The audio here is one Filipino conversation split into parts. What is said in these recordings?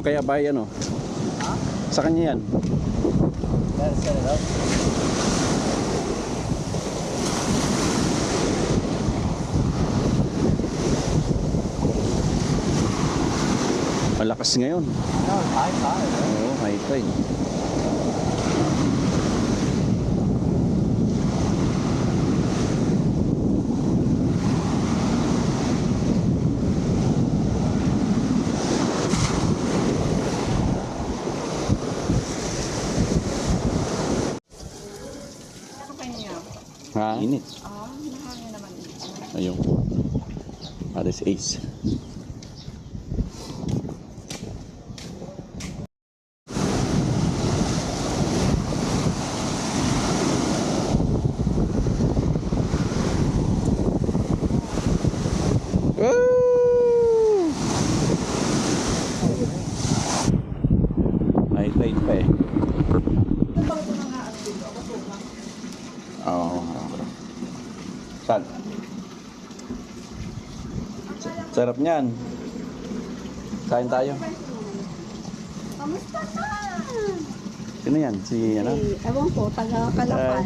kay Abay ano? Sa kanya yan. Malakas ngayon. Oo, high tide. Ha? Init. Nahangin naman. Ayun. Aris Ace. High tide pa eh. Oo. Saan? Sarap niyan. Kain tayo. Kamusta ka? Sino yan? Si ano? Ewan ko, taga Kalapan.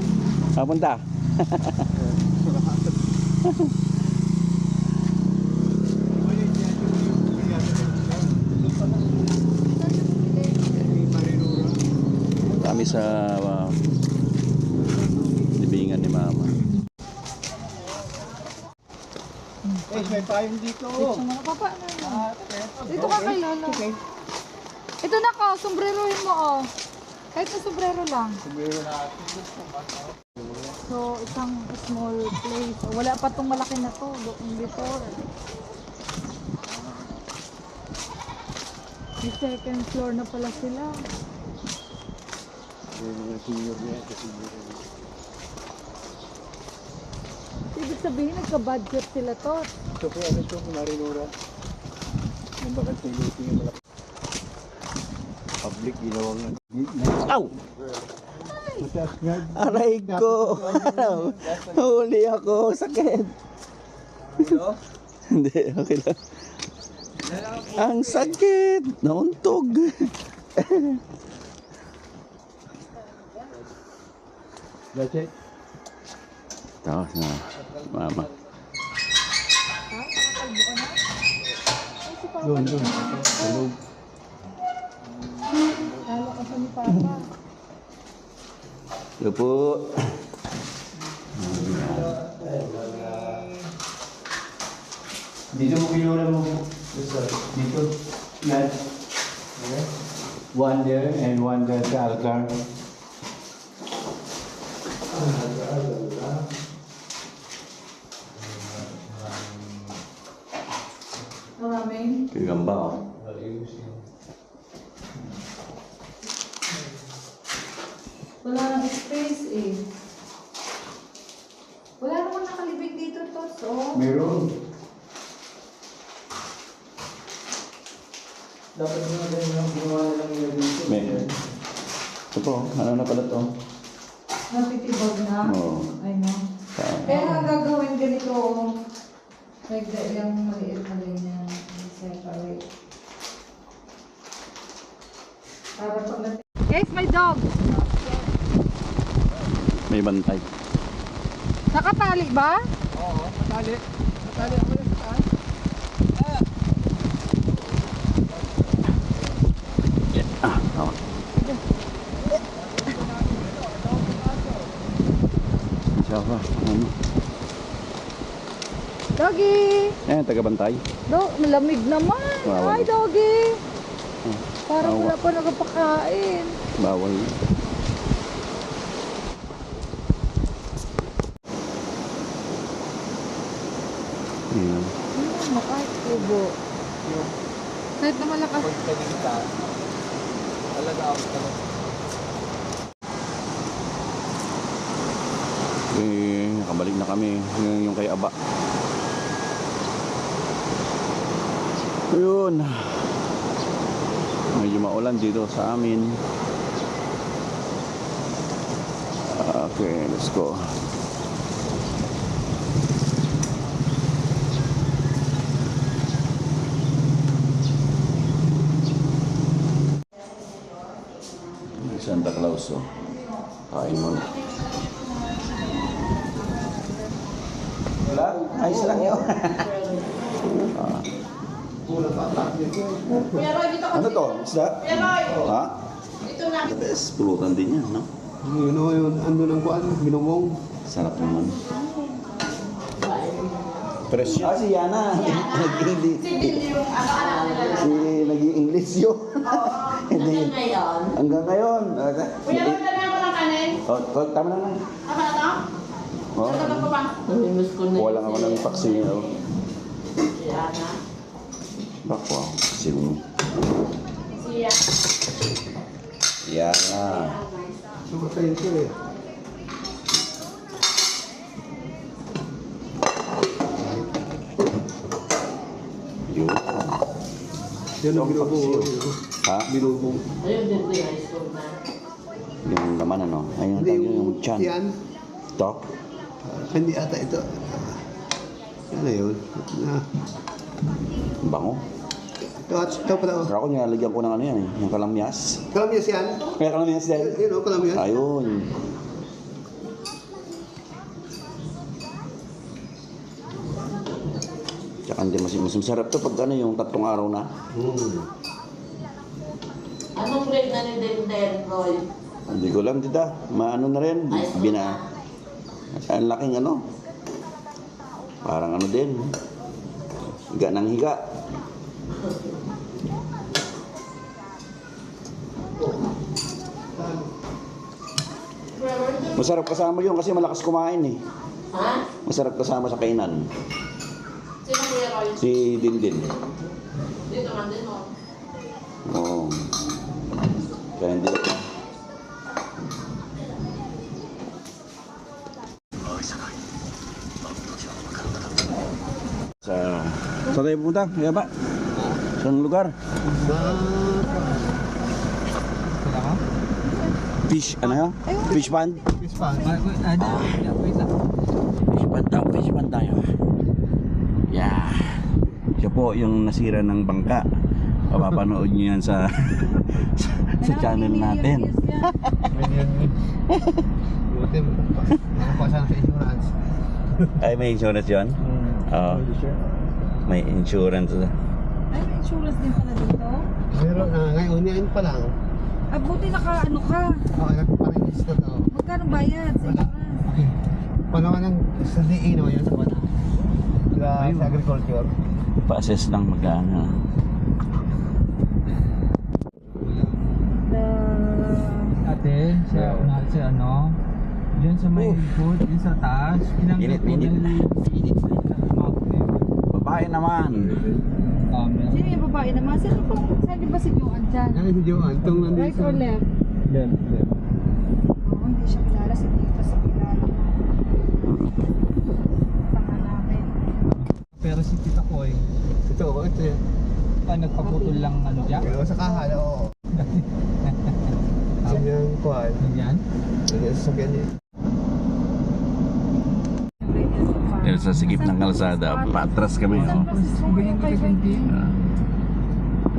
Punta. Kami sa libingan ni Mama. May payong dito. Dito ka kay Lolo. Ito na ka, sombrerohin mo oh. Kahit na sombrero lang. So, isang small place. Wala pa tong malaki na to. Dito. Yung second floor na pala sila. Ibig sabihin, nagka-budget sila to. Ito po, ano ito, Marinura. Yung bakal sa iluting yung malaki. Public, ginawang nga. Ow! Aray ko! Huli ako! Sakit! Hindi, okay lang. Ang sakit! Nauntog! That's it. Tapos na, Mama. Doon. Tulog. Lalo ka sa ni Papa. Ito po. Dito mo pinula mo. Dito. Yan. One there and one there sa altar. Maraming. Gagamba oh. Wala nang space eh. Wala naman nakalibig dito to, so. Meron. Dapat mo na yung gumawa na lang yung dito. May. Ito po, ano na pala to? Natitibag na. Oo. I know. Kaya ang gagawin ganito, like yung maliit na ganyan, separate. Para pag Guys, my dog! May bantay. Nakatali ba? Oo, matali. Matali ako yung saan. Oo. Siya pa. Ano? Doggy! Taga-bantay. Malamig naman. Bawal. Hi, doggy! Oh, Parang bawal. wala pa nagpapakain. Bawal. Ayan. Kahit kubo. Kahit na malakas. Pagkagita. Talaga ako talaga. Nakabalik na kami. Yung kay Aba. Ayun. Medyo maulan dito sa amin. Okay, let's go. ayos oh. Kain mo. Wala? Ayos lang yun. Kuya Roy, dito Ano to? Isda? Kuya Roy! Ha? Ito na. Best, pulutan din yan, no? Yun o, yun, ando ng kuan, binumong. Sarap naman. Presyo. Ah, si Yana. Nag-English. Si Bill yung anak nila. Si nag-English yun. Hindi. Ngayon. Hanggang ngayon. Kuya Roy, dami ako ng kanin. Oh, tama na lang. Apa na to? Oh. Nagkatag ko pa. Wala nga walang vaccine. Oh. Si Ana. Bako, sino? Si Yana. Sumatay ito eh. Yun. Yan ang binubong. Ha? Binubong. Ayun din din high school na. Yung laman ano? Ayun ang Hindi, tawag yung chan. yan. Ito? Hindi ata ito. Ano yun? Bango. Ito pala. Pero ako nilalagyan ko ng ano yan eh. Yung kalamyas. Kalamyas yan? Kaya kalamyas din. Yun o, kalamyas. Ayun. Tsaka hindi mas masarap to pag ano yung 3 araw na. Anong grade na ni Denden, Roy? Hindi ko alam, tita. Maano na rin. Ang laking ano. Parang ano din. Higa ng higa. Masarap kasama yun kasi malakas kumain eh. Ha? Masarap kasama sa kainan. Sino Kuya Roy? Si Dindin. Dito man din mo. Oo. Kaya hindi. Saan tayo pupunta? Kaya ba? Saan lugar? Fish, ano yun? Fish pond? Fish pan. Fish pond daw, fish pond tayo. Yeah. Siya po yung nasira ng bangka. Papapanood niyo yan sa sa channel natin. Buti, nakapasa na sa insurance. Ay, may insurance yun? Oo. May insurance. Ay, may insurance din pala dito. Meron na, ngayon yan pa lang. Ah, buti naka-ano ka. Oo, nagpaparehista to. Magkano bayad sa insurance? Panawa ng sa DA naman yun sa bana. Sa agriculture. Pa-assess lang magkano. Ate, sa ano, dyan sa may food, dyan sa taas, Init. Babae naman. Sino yung babae naman? Saan di ba si Joan dyan? Ano si Joan? Itong nandito. Right or left? Left. Oo, hindi siya kilala. Si Tita sa kilala. Tanga namin. Pero si Tita Koy, Ito, ito yan. nagpaputol lang ano dyan. Pero sa kahala, oo. Sa niyang kuhan. Yan. Sa sasakyan niya. Dahil sa sikip ng kalsada, patras kami. San Oh. Francisco yung kay Wendy.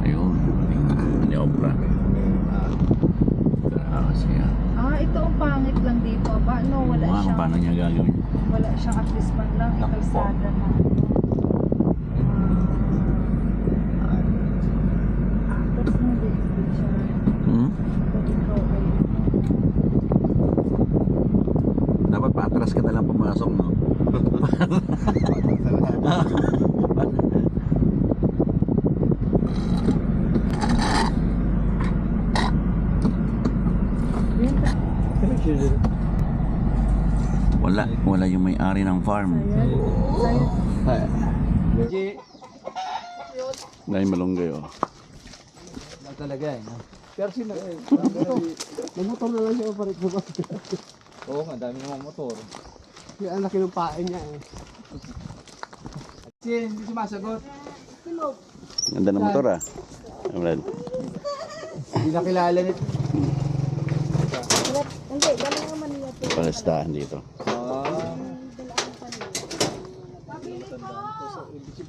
Ayun. Maniobra. Siya. Ah, ito ang pangit lang dito. Paano wala siyang... Paano niya gagawin? Wala siyang at least man lang Naku po. ikalsada na. Tapos hindi siya. Hmm? Pag ikaw ay... Dapat patras ka na lang pumasok, no? Wala yung may-ari ng farm. Dahil malunggay, oh. Talaga eh. No? Pero sino? May motor na lang siya parit mo. Oo nga, dami namang motor. Ang laki ng pain niya eh. Kasi hindi sumasagot. Ganda ng motor, ah. Brad. Hindi nakilala nito. Hindi, galing naman niya ito. Palastahan dito.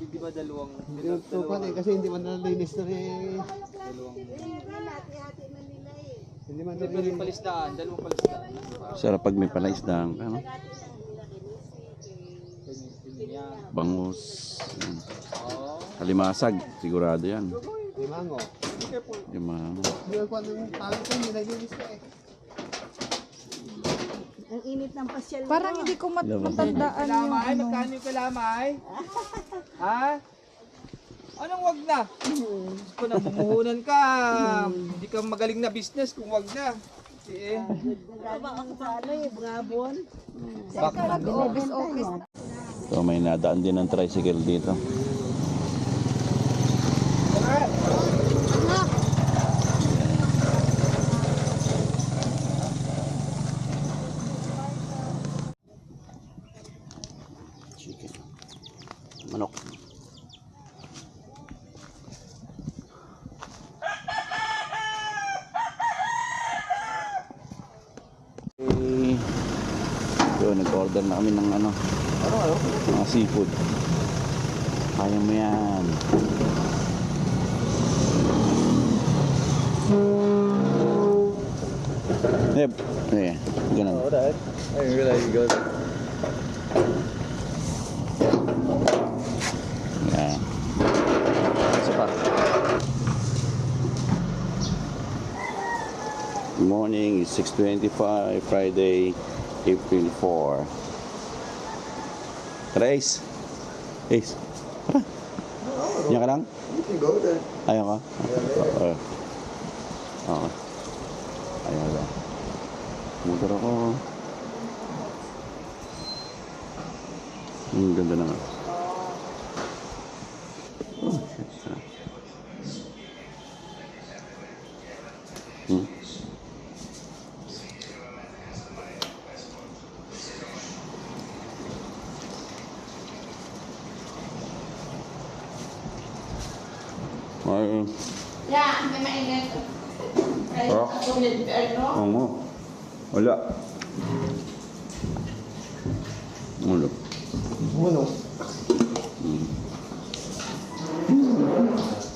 Di ba dalawang... Tinutukan eh kasi hindi man nalinis na eh. Hindi man Hindi pwede palisdaan, dalawang palisdaan. Sarap pag may palaisdaan ka, no? Yan. Bangus. Yan. Oo. Kalimasag, sigurado yan. Limango. Yung mga ano. Hindi ako ng tawag ko, nilagyan ka eh. Ang init ng pasyal. Parang hindi ko matandaan yung Kalamay, ano. magkano yung kalamay? Ha? Anong wag na? Gusto ko na mumuhunan ka. Hindi ka magaling na business kung wag na. Eh. Sa ano yung brabon. Office. So may nadaan din ng tricycle dito. Chicken. Manok. Okay. So, nag-order na kami ng ano, mga seafood. Kaya mo yan. Yep. Okay. Ganun. Alright. I didn't realize you got Yeah. Isa pa. Good morning. It's 6:25, Friday, April 4. Tara, Ace. Ace. Tara. Diyan ka lang? You can go there. Ayaw ka? Oo. Oo. Ayaw ka. Motor ako. Ang ganda naman. Oh, shit. Hmm? Ay, Yeah, may mainit. Ay, Oh. ako med, ano? oo nga. Wala. Wala. Ano?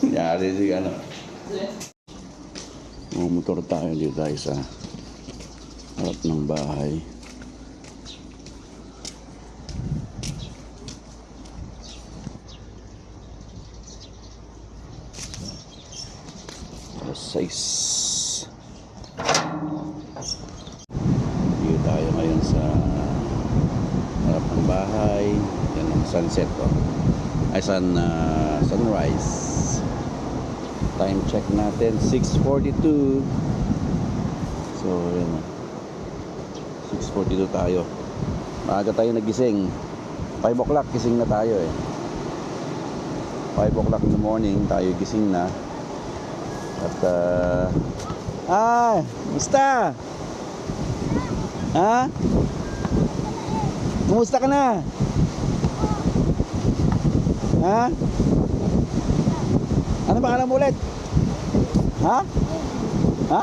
Yari si ano. Motor tayo dito tayo sa harap ng bahay. Alas 6. Dito tayo ngayon sa harap ng bahay. Yan ang sunset ko. Ay, sunrise. Time check natin, 6:42. So, yun. 6:42 tayo. Maaga tayo nagising. 5 o'clock gising na tayo eh. 5 o'clock in the morning tayo gising na. At musta? Ha? Kumusta ka na? Ha? Ano pangalan mo ulit? Ha? Ha?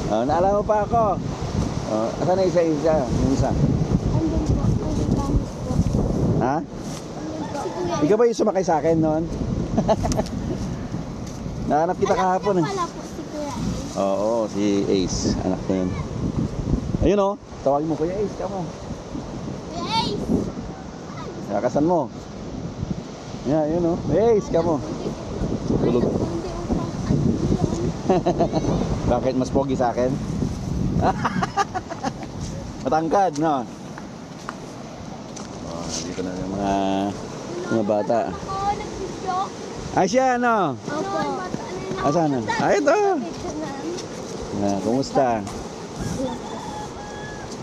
Oh, naalala mo pa ako. Oh, asan na isa? Yung isa. Andun po. Andun kami po. Ha? Andun po. Ikaw ba yung sumakay sa akin noon? Nahanap kita kahapon eh. Wala po si Kuya Ace. Oo, si Ace. Anak ko yun. Ayun oh. Tawagin mo Kuya Ace. Kamo. Kuya Ace! Kakasan mo. Yeah, yun oh. Ace, kamo. Tulog. Hindi upang Bakit mas pogi sa akin? Matangkad, no? Oh, dito na yung mga bata. ako. Nag-joke. Ay siya, no? Opo. Asan na? Ay, ito. Kumusta?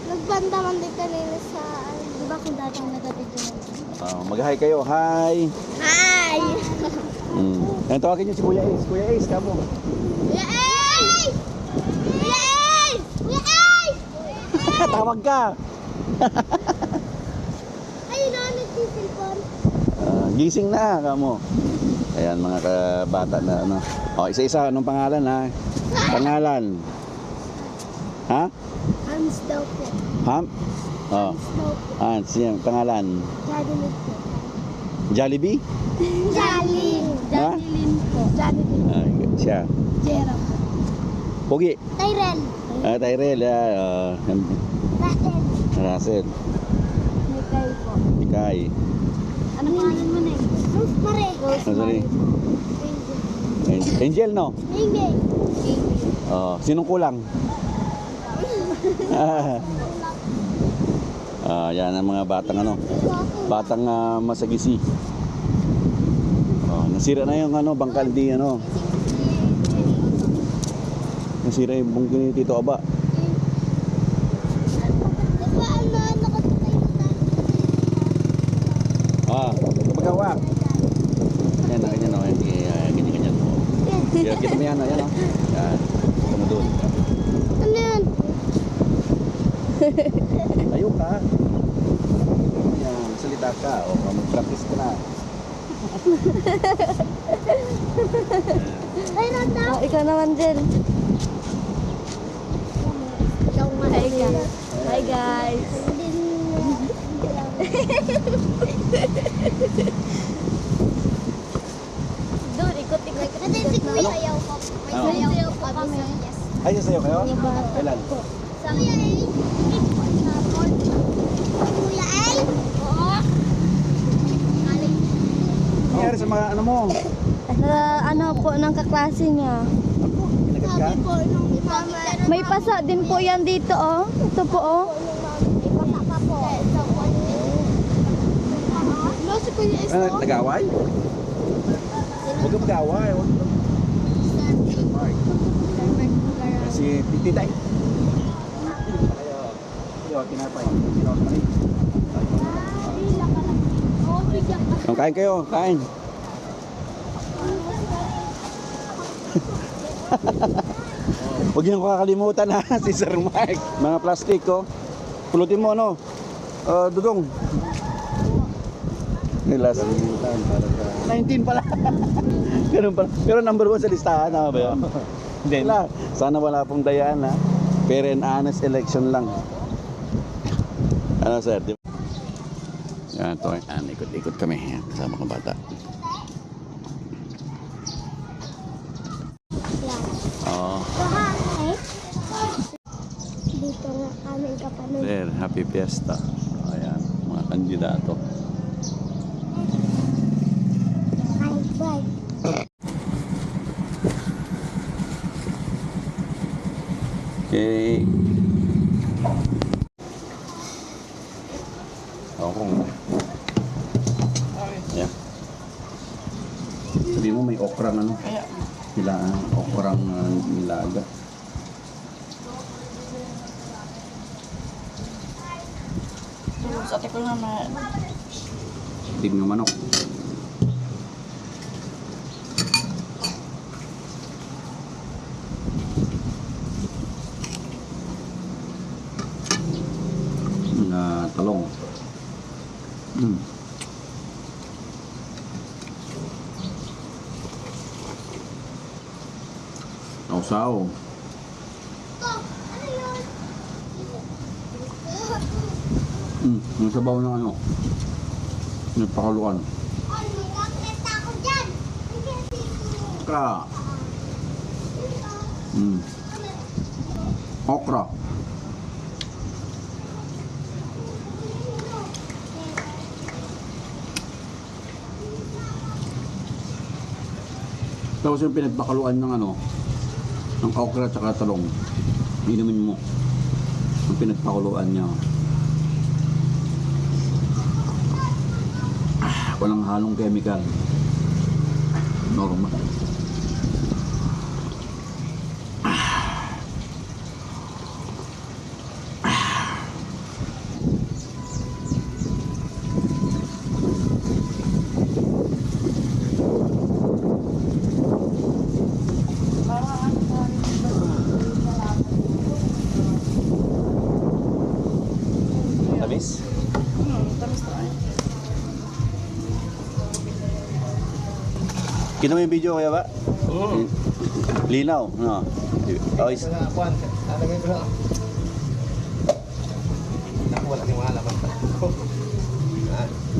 Nagbandaman din kanina sa, di ba kung dati ang nagatid yun? Mag-hi kayo. Hi! Hi! Ayan, tawagin niyo si Kuya Ace. Kuya Ace, kamo. Kuya Ace! Kuya Ace! Kuya Ace! Tawag ka! Ayun na, nagsisilpon. Gising na, kamo. Ayan, mga kabata na ano. O, isa-isa. Anong pangalan, ha? Pangalan. Ha? Hans daw po. Ham? Oh. Hans daw po. Hans, yan. Pangalan. Jollibee po. Jollibee? Jolly. Ha? Jolly po. Jolly Siya. Jera po. Pogi. Tyrell. Tyrell. Russell. Russell. Mikay po. Ikay. Ano pangalan mo na eh? Rosemary. Sorry. Angel, no? Amy. Sinong kulang? Yan ang mga batang batang masagisi. Nasira na yung bangkal di nasira yung bungkil ni Tito Aba. Kapagawa. Yan na ganyan ganyan. Kita mo yan yan kita mo doon. Ano yan? Tayo ka. Yan, salita ka. Mag-practice ka na. Ay, nata. Ikaw naman din. Hi guys. Hi guys. Doon, ikot-ikot. Kasi si Kuya ayaw ko. May sayaw po kami. Ay, sasayaw kayo? Kailan? Sa Kuya A. Kuya A? Oo. Nangyari sa mga mo? Ano po ng kaklase niya. Pinagat ka? Sabi po nung mama. May pasa din po yan dito oh. Ito po oh. May pasa pa po. No, si Kuya A. Nag-away? Huwag ka mag-away. Si Titay. Tinapay. Kain kayo, kain. Huwag niyo kakalimutan ha, si Sir Mike. Mga plastic ko. Pulutin mo Dudong. Nila sa limutan para sa 19 pala. Ganun pala. Pero number 1 sa listahan na ba yun? Hindi. Sana wala pong dayaan ha. Fair and honest election lang. Ano sir? Yan ito. Ikot-ikot kami. Yan, kasama kong bata. Dito nga kami kapanin. Sir, happy fiesta. Ayan, mga kandidato. Bye. Okay. Yeah. Sabi mo may okrang okrang nilaga. Sa tipo naman. Tig ng manok. Talong. Sausaw. Yung sabaw ng nagpakaluan. Okra. Okra. Tapos yung pinagpakaluan ng ng okra at saka talong. Inumin mo. Yung pinagpakuluan niya. Walang halong chemical. Normal. Tamis? Tamis to ay. Kita mo yung video kaya ba? Linaw, no? Ayos. Lalagay ko lang. Naku, wala yung mga laman.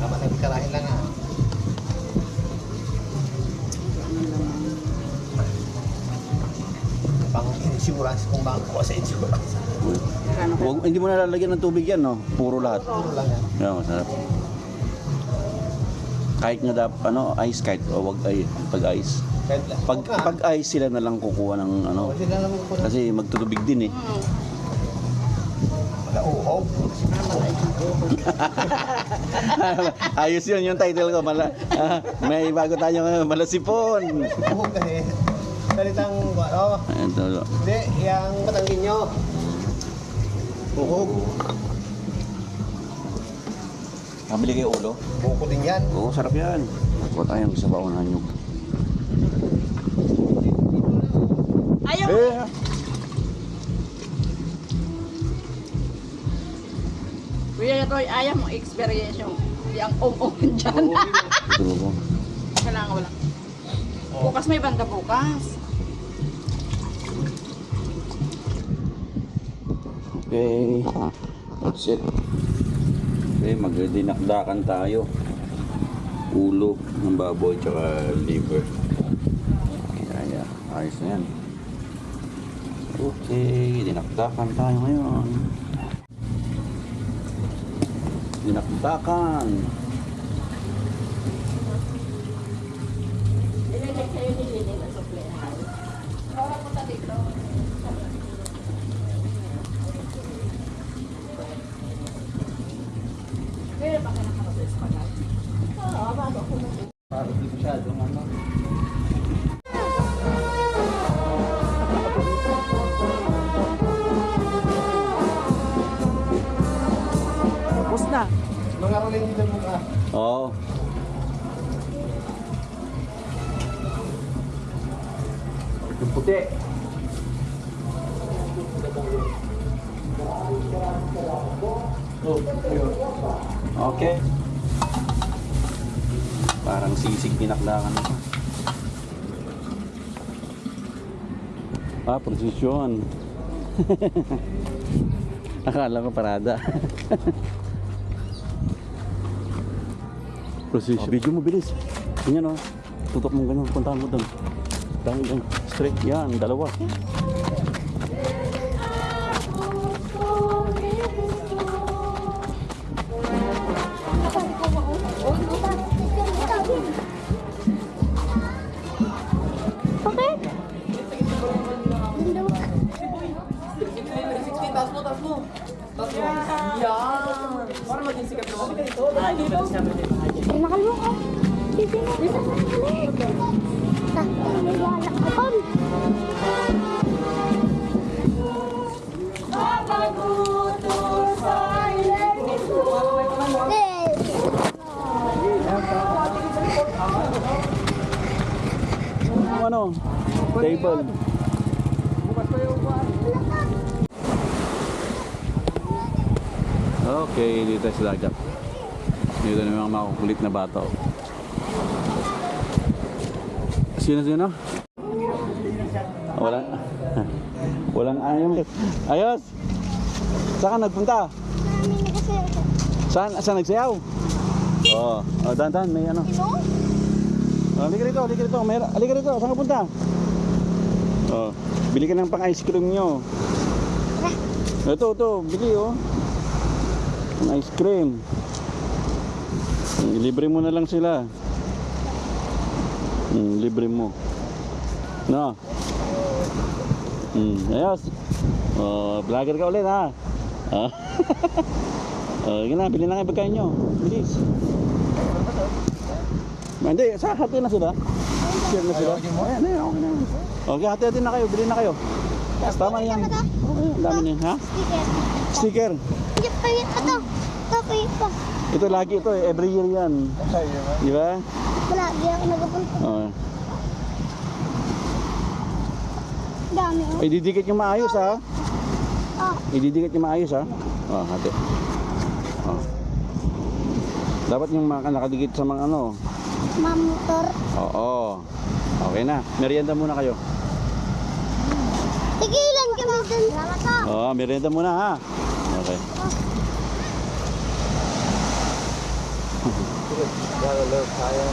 Laman na karahin lang ha. Pang-ins. insurance kung makakuha sa insurance. Hindi mo nalalagyan ng tubig yan, no? Puro lahat. Puro lang yan. Yeah, masarap. Kahit nga ice kahit o wag ay pag-ice. Kahit lang. Pag-ice sila na lang kukuha ng ano. Kasi na lang ko na. Kasi magtutubig din eh. Wala uhaw. Ayos yun yung title ko. May bago tayo ngayon, Malasipon. Uhog kasi. Salitang, Ito. hindi, yung matangin nyo. Uhog. Pabili kayo ulo? Buko din yan. Oo, sarap yan. Huwag tayong sa baunan nyo. Ayaw! Kuya Roy, ayaw mo experience yung dyan. Ito ko. Kailangan wala. Bukas may banda bukas. Okay. That's it. Okay, magdinakdakan tayo. Ulo ng baboy tsaka liver. Kaya, ayos na yan. Okay, dinakdakan tayo ngayon. Dinakdakan. Para di masyadong ano. Tapos na. Mga rolling dito mo ka. Oo. Yung puti. Okay. Parang sisig dinakdakan na. Precision. Akala ko parada. Precision. Video mo bilis. Ganyan o. Tutok mo ganyan. Puntahan mo doon. Dahil straight. Yan, dalawa. Nakalimutan ko. Sisi mo. Wala ka pa. Ano? Table. Okay, dito sa dagat. Dito na mga makukulit na bata. Sino? Wala. Walang ayaw. Ayos! Saan ka nagpunta? Saan nagsayaw? Oo. Dan, may ano. Halika rito. Halika rito. Saan ka punta? Oh, bili ka ng pang-ice cream nyo. Ito, bili oh. Ang ice cream. Libre mo na lang sila. Libre mo. No? Ayos. Oh, vlogger ka ulit ha. Yun na, bili na kayo pagkain nyo. Bilis. Hindi, hati na sila. Share na sila. Ayan, okay na. Okay, hati na kayo, bili na kayo. Tama yan. Okay, ang dami niya, ha? Sticker. Ito. Ito. Ito lagi ito, every year yan. Di ba? Lagi ako nagpunta. Oh. Dami oh. Ididikit yung maayos ha. Ididikit yung maayos ha. Oh, hati. Oh. Dapat yung nakadikit sa mga ano. Mamotor. Oo. Okay na. Merienda muna kayo. Tigilan kami dun. Oo, merienda muna ha. Okay. Gotta love tayo.